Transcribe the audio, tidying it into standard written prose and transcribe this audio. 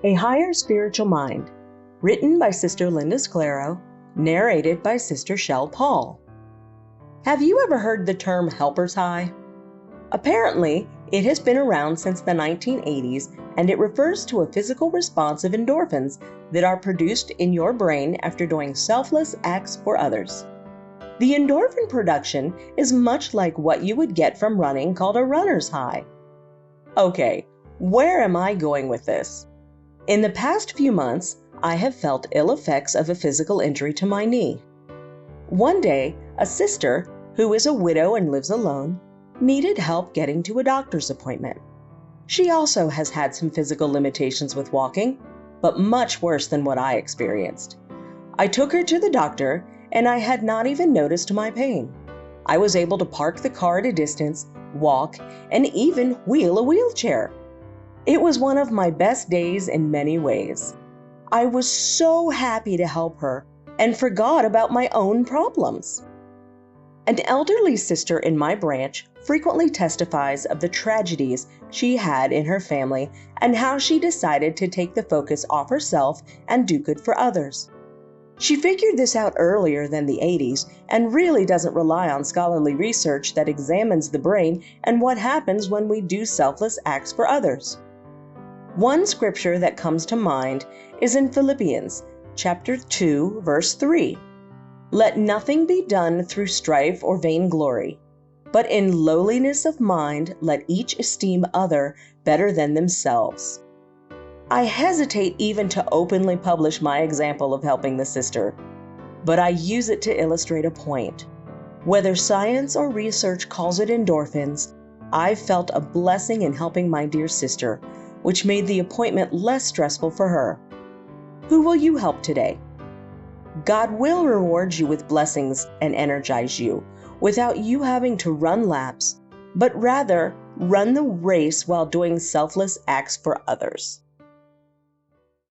A Higher Spiritual Mind, written by Sister Linda Sclero, narrated by Sister Shell Paul. Have you ever heard the term helper's high? Apparently, it has been around since the 1980s, and it refers to a physical response of endorphins that are produced in your brain after doing selfless acts for others. The endorphin production is much like what you would get from running, called a runner's high. Okay, where am I going with this? In the past few months, I have felt ill effects of a physical injury to my knee. One day, a sister, who is a widow and lives alone, needed help getting to a doctor's appointment. She also has had some physical limitations with walking, but much worse than what I experienced. I took her to the doctor, and I had not even noticed my pain. I was able to park the car at a distance, walk, and even wheel a wheelchair. It was one of my best days in many ways. I was so happy to help her and forgot about my own problems. An elderly sister in my branch frequently testifies of the tragedies she had in her family and how she decided to take the focus off herself and do good for others. She figured this out earlier than the 80s and really doesn't rely on scholarly research that examines the brain and what happens when we do selfless acts for others. One scripture that comes to mind is in Philippians chapter 2, verse 3. Let nothing be done through strife or vainglory, but in lowliness of mind let each esteem other better than themselves. I hesitate even to openly publish my example of helping the sister, but I use it to illustrate a point. Whether science or research calls it endorphins, I've felt a blessing in helping my dear sister, which made the appointment less stressful for her. Who will you help today? God will reward you with blessings and energize you without you having to run laps, but rather run the race while doing selfless acts for others.